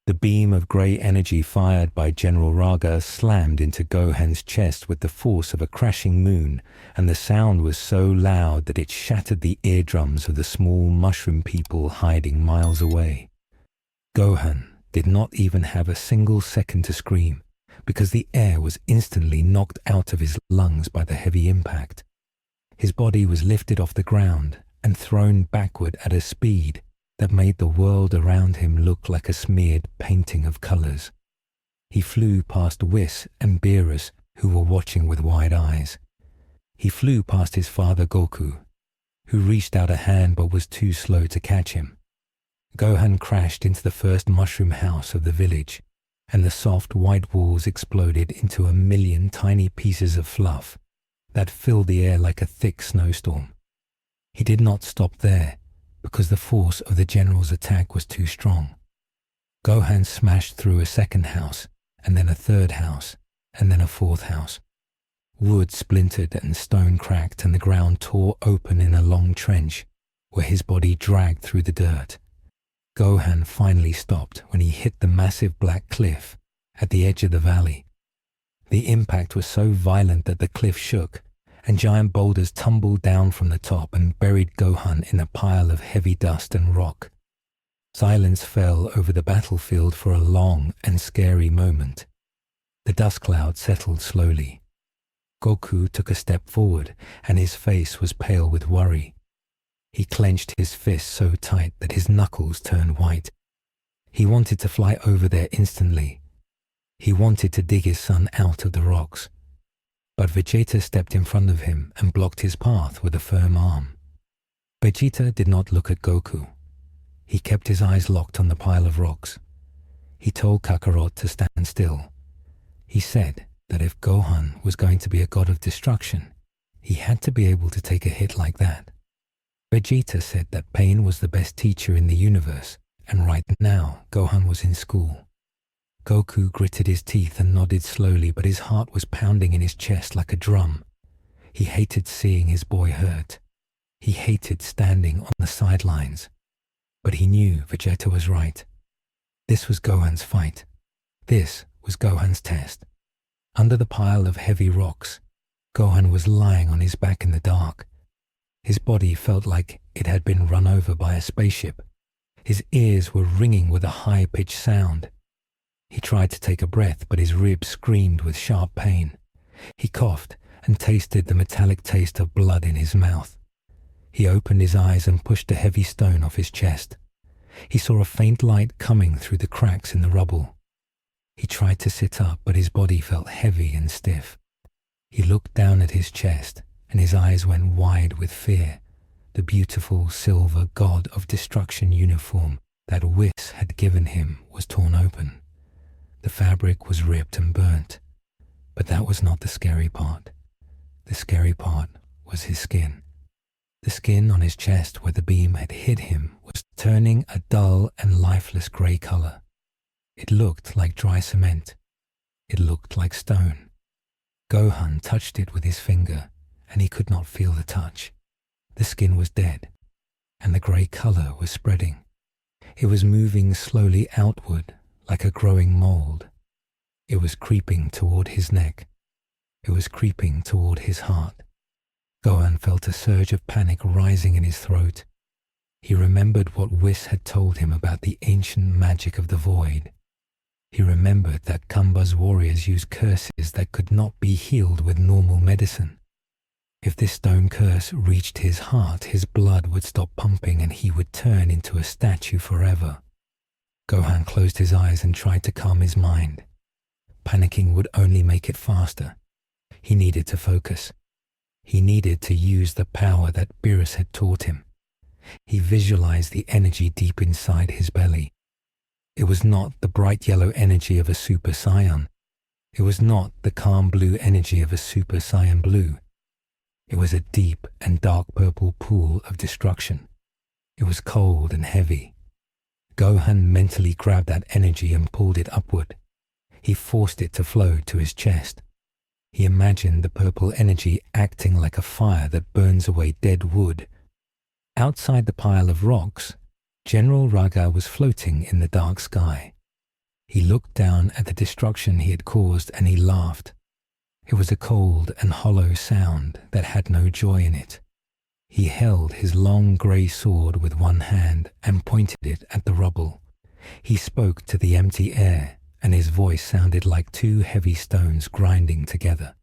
The beam of grey energy fired by General Raga slammed into Gohan's chest with the force of a crashing moon, and the sound was so loud that it shattered the eardrums of the small mushroom people hiding miles away. Gohan did not even have a single second to scream, because the air was instantly knocked out of his lungs by the heavy impact. His body was lifted off the ground and thrown backward at a speed that made the world around him look like a smeared painting of colors. He flew past Whis and Beerus, who were watching with wide eyes. He flew past his father Goku, who reached out a hand but was too slow to catch him. Gohan crashed into the first mushroom house of the village, and the soft white walls exploded into a million tiny pieces of fluff that filled the air like a thick snowstorm. He did not stop there, because the force of the general's attack was too strong. Gohan smashed through a second house, and then a third house, and then a fourth house. Wood splintered and stone cracked, and the ground tore open in a long trench, where his body dragged through the dirt. Gohan finally stopped when he hit the massive black cliff at the edge of the valley. The impact was so violent that the cliff shook, and giant boulders tumbled down from the top and buried Gohan in a pile of heavy dust and rock. Silence fell over the battlefield for a long and scary moment. The dust cloud settled slowly. Goku took a step forward, and his face was pale with worry. He clenched his fists so tight that his knuckles turned white. He wanted to fly over there instantly. He wanted to dig his son out of the rocks. But Vegeta stepped in front of him and blocked his path with a firm arm. Vegeta did not look at Goku. He kept his eyes locked on the pile of rocks. He told Kakarot to stand still. He said that if Gohan was going to be a god of destruction, he had to be able to take a hit like that. Vegeta said that pain was the best teacher in the universe, and right now Gohan was in school. Goku gritted his teeth and nodded slowly, but his heart was pounding in his chest like a drum. He hated seeing his boy hurt. He hated standing on the sidelines. But he knew Vegeta was right. This was Gohan's fight. This was Gohan's test. Under the pile of heavy rocks, Gohan was lying on his back in the dark. His body felt like it had been run over by a spaceship. His ears were ringing with a high-pitched sound. He tried to take a breath, but his ribs screamed with sharp pain. He coughed and tasted the metallic taste of blood in his mouth. He opened his eyes and pushed a heavy stone off his chest. He saw a faint light coming through the cracks in the rubble. He tried to sit up, but his body felt heavy and stiff. He looked down at his chest, and his eyes went wide with fear. The beautiful silver god of destruction uniform that Whis had given him was torn open. The fabric was ripped and burnt, but that was not the scary part. The scary part was his skin. The skin on his chest where the beam had hit him was turning a dull and lifeless grey color. It looked like dry cement. It looked like stone. Gohan touched it with his finger, and he could not feel the touch. The skin was dead, and the grey color was spreading. It was moving slowly outward like a growing mold. It was creeping toward his neck. It was creeping toward his heart. Gohan felt a surge of panic rising in his throat. He remembered what Whis had told him about the ancient magic of the void. He remembered that Kamba's warriors used curses that could not be healed with normal medicine. If this stone curse reached his heart, his blood would stop pumping and he would turn into a statue forever. Gohan closed his eyes and tried to calm his mind. Panicking would only make it faster. He needed to focus. He needed to use the power that Beerus had taught him. He visualized the energy deep inside his belly. It was not the bright yellow energy of a Super Saiyan. It was not the calm blue energy of a Super Saiyan Blue. It was a deep and dark purple pool of destruction. It was cold and heavy. Gohan mentally grabbed that energy and pulled it upward. He forced it to flow to his chest. He imagined the purple energy acting like a fire that burns away dead wood. Outside the pile of rocks, General Raga was floating in the dark sky. He looked down at the destruction he had caused and he laughed. It was a cold and hollow sound that had no joy in it. He held his long grey sword with one hand and pointed it at the rubble. He spoke to the empty air, and his voice sounded like two heavy stones grinding together.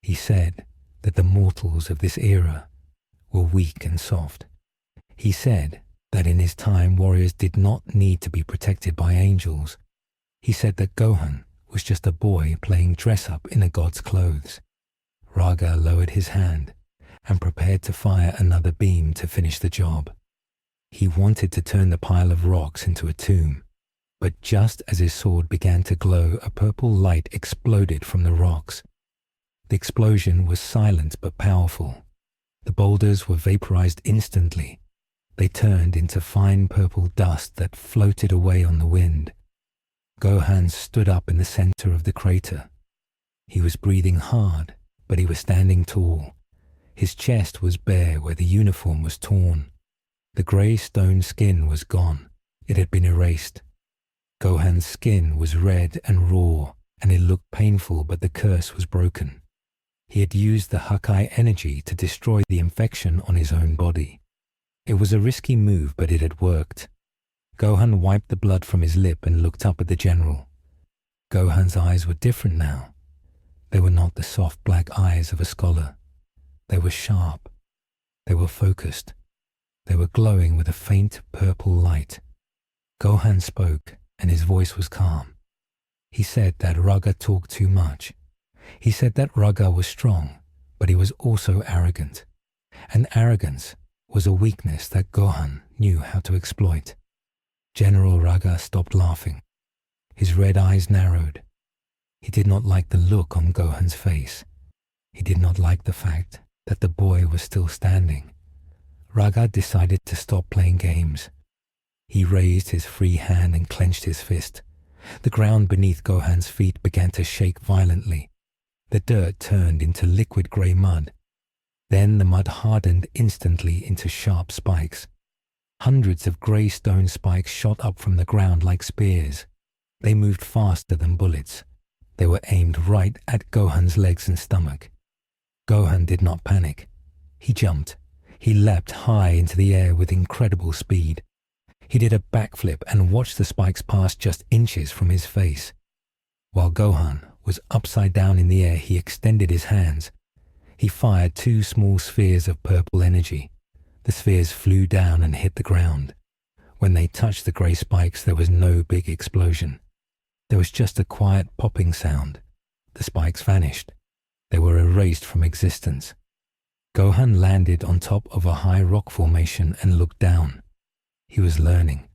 He said that the mortals of this era were weak and soft. He said that in his time warriors did not need to be protected by angels. He said that Gohan was just a boy playing dress-up in a god's clothes. Raga lowered his hand and prepared to fire another beam to finish the job. He wanted to turn the pile of rocks into a tomb, but just as his sword began to glow, a purple light exploded from the rocks. The explosion was silent but powerful. The boulders were vaporized instantly. They turned into fine purple dust that floated away on the wind. Gohan stood up in the center of the crater. He was breathing hard, but he was standing tall. His chest was bare where the uniform was torn. The grey stone skin was gone. It had been erased. Gohan's skin was red and raw, and it looked painful, but the curse was broken. He had used the Hakai energy to destroy the infection on his own body. It was a risky move, but it had worked. Gohan wiped the blood from his lip and looked up at the general. Gohan's eyes were different now. They were not the soft black eyes of a scholar. They were sharp. They were focused. They were glowing with a faint purple light. Gohan spoke, and his voice was calm. He said that Raga talked too much. He said that Raga was strong, but he was also arrogant. And arrogance was a weakness that Gohan knew how to exploit. General Raga stopped laughing. His red eyes narrowed. He did not like the look on Gohan's face. He did not like the fact that the boy was still standing. Raga decided to stop playing games. He raised his free hand and clenched his fist. The ground beneath Gohan's feet began to shake violently. The dirt turned into liquid grey mud. Then the mud hardened instantly into sharp spikes. Hundreds of grey stone spikes shot up from the ground like spears. They moved faster than bullets. They were aimed right at Gohan's legs and stomach. Gohan did not panic. He jumped. He leapt high into the air with incredible speed. He did a backflip and watched the spikes pass just inches from his face. While Gohan was upside down in the air, he extended his hands. He fired two small spheres of purple energy. The spheres flew down and hit the ground. When they touched the grey spikes, there was no big explosion. There was just a quiet popping sound. The spikes vanished. They were erased from existence. Gohan landed on top of a high rock formation and looked down. He was learning.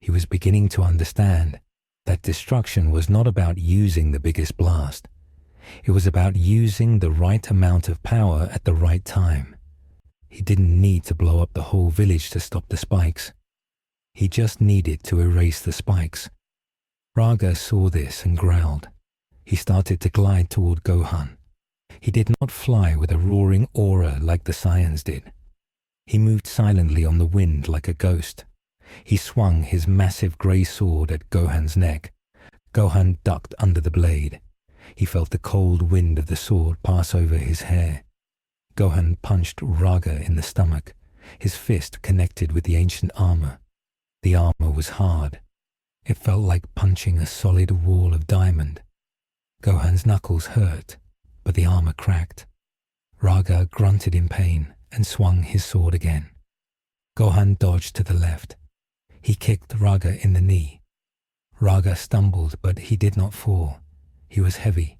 He was beginning to understand that destruction was not about using the biggest blast. It was about using the right amount of power at the right time. He didn't need to blow up the whole village to stop the spikes. He just needed to erase the spikes. Raga saw this and growled. He started to glide toward Gohan. He did not fly with a roaring aura like the Saiyans did. He moved silently on the wind like a ghost. He swung his massive grey sword at Gohan's neck. Gohan ducked under the blade. He felt the cold wind of the sword pass over his hair. Gohan punched Raga in the stomach. His fist connected with the ancient armor. The armor was hard. It felt like punching a solid wall of diamond. Gohan's knuckles hurt, but the armor cracked. Raga grunted in pain and swung his sword again. Gohan dodged to the left. He kicked Raga in the knee. Raga stumbled, but he did not fall. He was heavy.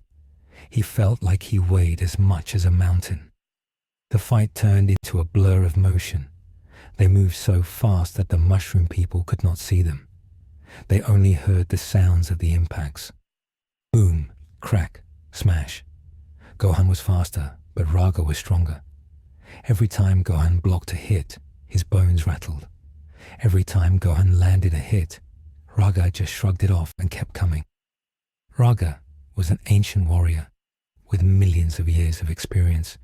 He felt like he weighed as much as a mountain. The fight turned into a blur of motion. They moved so fast that the mushroom people could not see them. They only heard the sounds of the impacts. Boom, crack, smash. Gohan was faster, but Raga was stronger. Every time Gohan blocked a hit, his bones rattled. Every time Gohan landed a hit, Raga just shrugged it off and kept coming. Raga was an ancient warrior with millions of years of experience.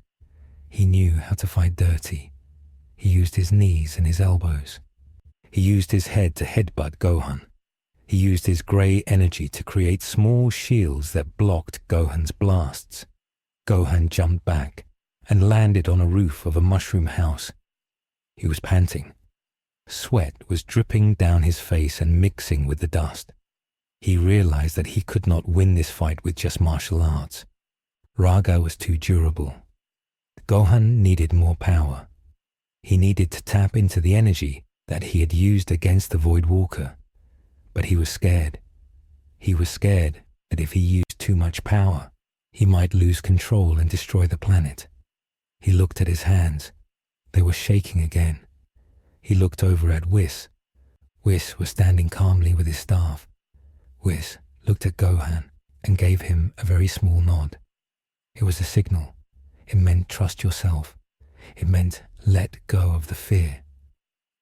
He knew how to fight dirty. He used his knees and his elbows. He used his head to headbutt Gohan. He used his grey energy to create small shields that blocked Gohan's blasts. Gohan jumped back and landed on a roof of a mushroom house. He was panting. Sweat was dripping down his face and mixing with the dust. He realized that he could not win this fight with just martial arts. Raga was too durable. Gohan needed more power. He needed to tap into the energy that he had used against the Void Walker. But he was scared. He was scared that if he used too much power, he might lose control and destroy the planet. He looked at his hands. They were shaking again. He looked over at Whis. Whis was standing calmly with his staff. Whis looked at Gohan and gave him a very small nod. It was a signal. It meant trust yourself. It meant let go of the fear.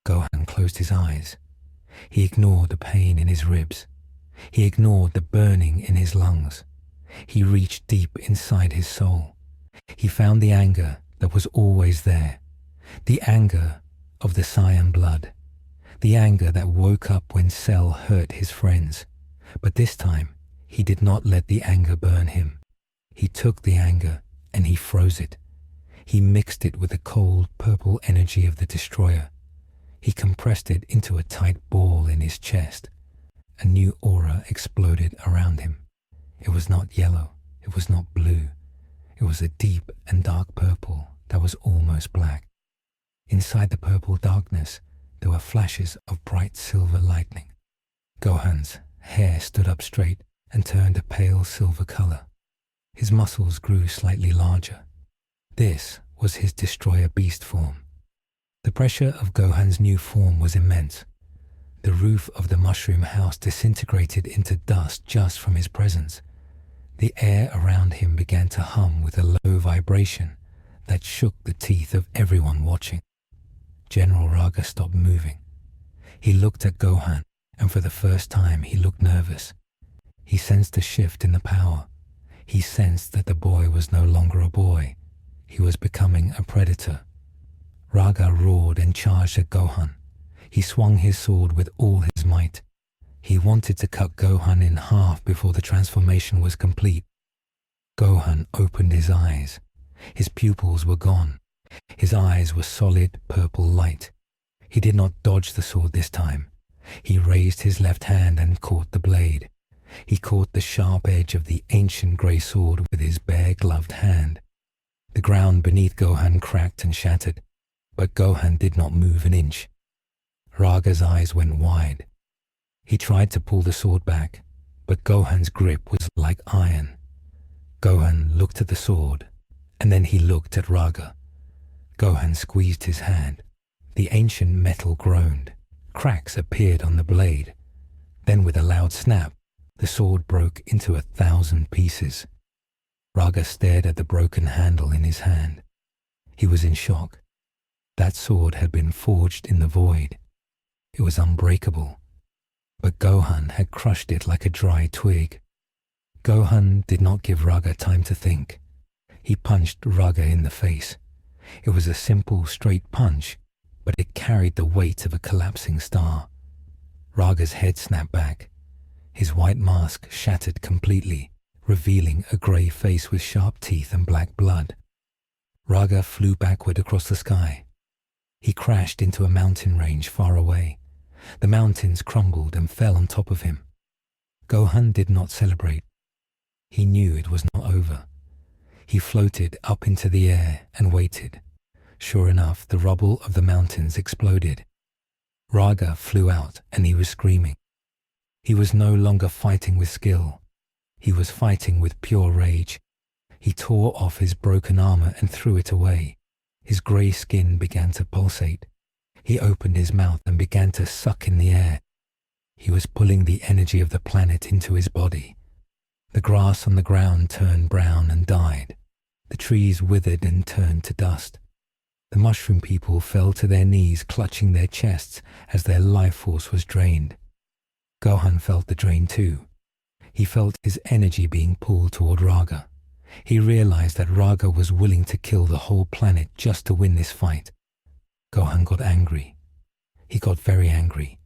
Gohan closed his eyes. He ignored the pain in his ribs. He ignored the burning in his lungs. He reached deep inside his soul. He found the anger that was always there. The anger of the Saiyan blood. The anger that woke up when Cell hurt his friends. But this time, he did not let the anger burn him. He took the anger and he froze it. He mixed it with the cold purple energy of the destroyer. He compressed it into a tight ball in his chest. A new aura exploded around him. It was not yellow. It was not blue. It was a deep and dark purple that was almost black. Inside the purple darkness, there were flashes of bright silver lightning. Gohan's hair stood up straight and turned a pale silver color. His muscles grew slightly larger. This was his destroyer beast form. The pressure of Gohan's new form was immense. The roof of the mushroom house disintegrated into dust just from his presence. The air around him began to hum with a low vibration that shook the teeth of everyone watching. General Raga stopped moving. He looked at Gohan, and for the first time he looked nervous. He sensed a shift in the power. He sensed that the boy was no longer a boy. He was becoming a predator. Raga roared and charged at Gohan. He swung his sword with all his might. He wanted to cut Gohan in half before the transformation was complete. Gohan opened his eyes. His pupils were gone. His eyes were solid purple light. He did not dodge the sword this time. He raised his left hand and caught the blade. He caught the sharp edge of the ancient grey sword with his bare gloved hand. The ground beneath Gohan cracked and shattered, but Gohan did not move an inch. Raga's eyes went wide. He tried to pull the sword back, but Gohan's grip was like iron. Gohan looked at the sword, and then he looked at Raga. Gohan squeezed his hand. The ancient metal groaned. Cracks appeared on the blade. Then with a loud snap, the sword broke into 1,000 pieces. Raga stared at the broken handle in his hand. He was in shock. That sword had been forged in the void. It was unbreakable. But Gohan had crushed it like a dry twig. Gohan did not give Raga time to think. He punched Raga in the face. It was a simple, straight punch, but it carried the weight of a collapsing star. Raga's head snapped back. His white mask shattered completely, revealing a grey face with sharp teeth and black blood. Raga flew backward across the sky. He crashed into a mountain range far away. The mountains crumbled and fell on top of him. Gohan did not celebrate. He knew it was not over. He floated up into the air and waited. Sure enough, the rubble of the mountains exploded. Raga flew out and he was screaming. He was no longer fighting with skill. He was fighting with pure rage. He tore off his broken armor and threw it away. His grey skin began to pulsate. He opened his mouth and began to suck in the air. He was pulling the energy of the planet into his body. The grass on the ground turned brown and died. The trees withered and turned to dust. The mushroom people fell to their knees, clutching their chests as their life force was drained. Gohan felt the drain too. He felt his energy being pulled toward Raga. He realized that Raga was willing to kill the whole planet just to win this fight. Gohan got angry. He got very angry.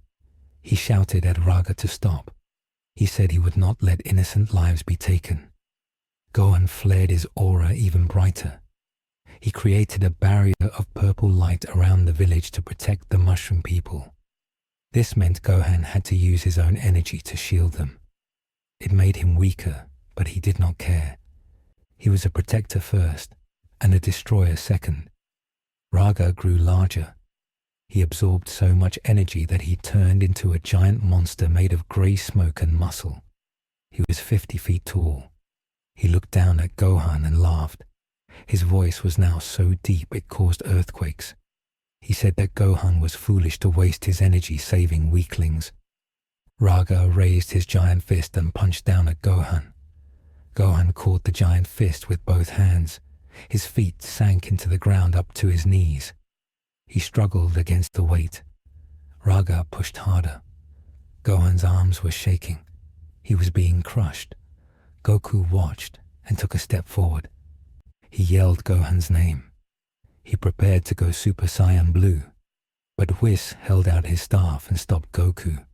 He shouted at Raga to stop. He said he would not let innocent lives be taken. Gohan flared his aura even brighter. He created a barrier of purple light around the village to protect the mushroom people. This meant Gohan had to use his own energy to shield them. It made him weaker, but he did not care. He was a protector first, and a destroyer second. Raga grew larger. He absorbed so much energy that he turned into a giant monster made of grey smoke and muscle. He was 50 feet tall. He looked down at Gohan and laughed. His voice was now so deep it caused earthquakes. He said that Gohan was foolish to waste his energy saving weaklings. Raga raised his giant fist and punched down at Gohan. Gohan caught the giant fist with both hands. His feet sank into the ground up to his knees. He struggled against the weight. Raga pushed harder. Gohan's arms were shaking. He was being crushed. Goku watched and took a step forward. He yelled Gohan's name. He prepared to go Super Saiyan Blue, but Whis held out his staff and stopped Goku.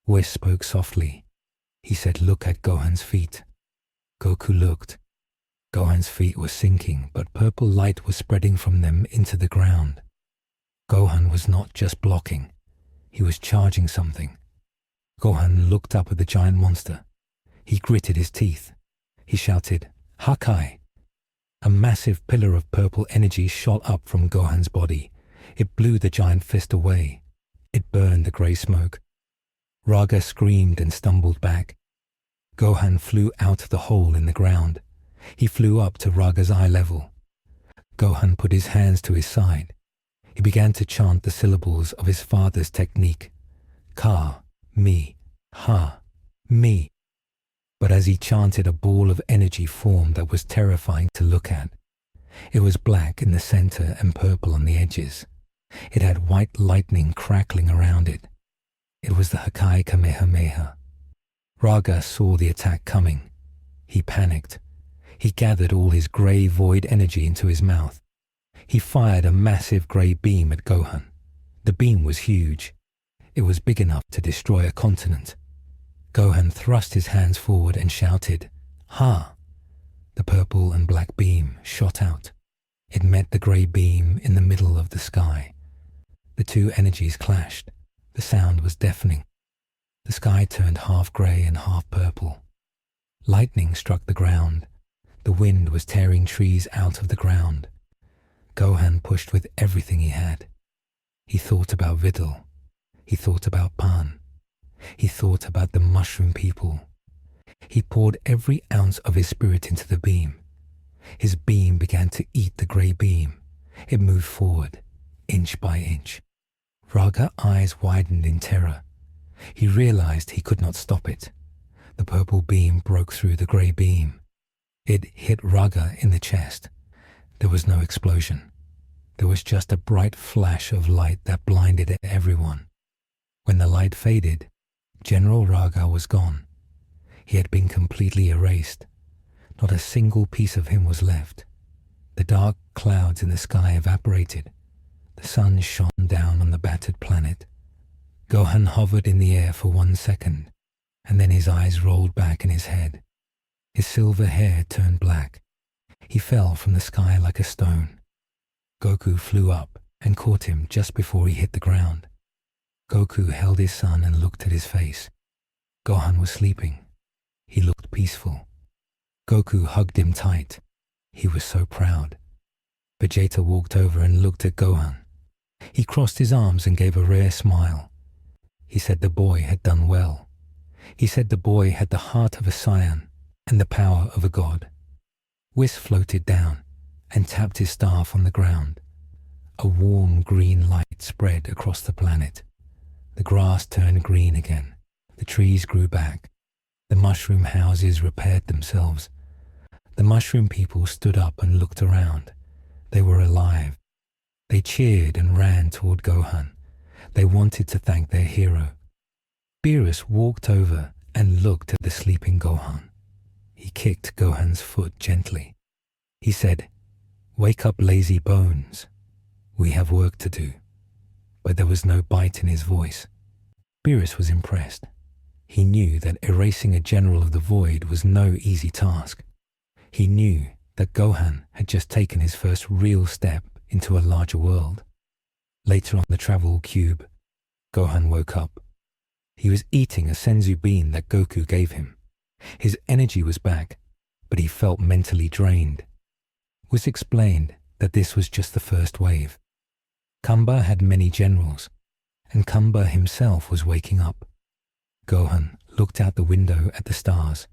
Whis spoke softly. He said, "Look at Gohan's feet." Goku looked. Gohan's feet were sinking, but purple light was spreading from them into the ground. Gohan was not just blocking. He was charging something. Gohan looked up at the giant monster. He gritted his teeth. He shouted, "Hakai!" A massive pillar of purple energy shot up from Gohan's body. It blew the giant fist away. It burned the grey smoke. Raga screamed and stumbled back. Gohan flew out of the hole in the ground. He flew up to Raga's eye level. Gohan put his hands to his side. He began to chant the syllables of his father's technique. Ka, mi, ha, mi. But as he chanted, a ball of energy formed that was terrifying to look at. It was black in the center and purple on the edges. It had white lightning crackling around it. It was the Hakai Kamehameha. Raga saw the attack coming. He panicked. He gathered all his grey void energy into his mouth. He fired a massive grey beam at Gohan. The beam was huge. It was big enough to destroy a continent. Gohan thrust his hands forward and shouted, "Ha!" The purple and black beam shot out. It met the grey beam in the middle of the sky. The two energies clashed. The sound was deafening. The sky turned half grey and half purple. Lightning struck the ground. The wind was tearing trees out of the ground. Gohan pushed with everything he had. He thought about Videl. He thought about Pan. He thought about the mushroom people. He poured every ounce of his spirit into the beam. His beam began to eat the grey beam. It moved forward, inch by inch. Raga's eyes widened in terror. He realized he could not stop it. The purple beam broke through the grey beam. It hit Raga in the chest. There was no explosion. There was just a bright flash of light that blinded everyone. When the light faded, General Raga was gone. He had been completely erased. Not a single piece of him was left. The dark clouds in the sky evaporated. The sun shone down on the battered planet. Gohan hovered in the air for 1 second, and then his eyes rolled back in his head. His silver hair turned black. He fell from the sky like a stone. Goku flew up and caught him just before he hit the ground. Goku held his son and looked at his face. Gohan was sleeping. He looked peaceful. Goku hugged him tight. He was so proud. Vegeta walked over and looked at Gohan. He crossed his arms and gave a rare smile. He said the boy had done well. He said the boy had the heart of a Saiyan and the power of a god. Whis floated down and tapped his staff on the ground. A warm green light spread across the planet. The grass turned green again. The trees grew back. The mushroom houses repaired themselves. The mushroom people stood up and looked around. They were alive. They cheered and ran toward Gohan. They wanted to thank their hero. Beerus walked over and looked at the sleeping Gohan. He kicked Gohan's foot gently. He said, "Wake up, lazy bones. We have work to do." But there was no bite in his voice. Beerus was impressed. He knew that erasing a general of the void was no easy task. He knew that Gohan had just taken his first real step into a larger world. Later on the travel cube, Gohan woke up. He was eating a senzu bean that Goku gave him. His energy was back, but he felt mentally drained. Whis explained that this was just the first wave. Kamba had many generals, and Kamba himself was waking up. Gohan looked out the window at the stars.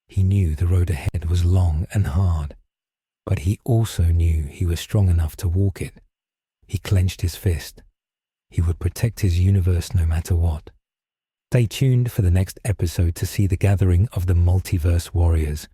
He knew the road ahead was long and hard, but he also knew he was strong enough to walk it. He clenched his fist. He would protect his universe no matter what. Stay tuned for the next episode to see the gathering of the Multiverse Warriors.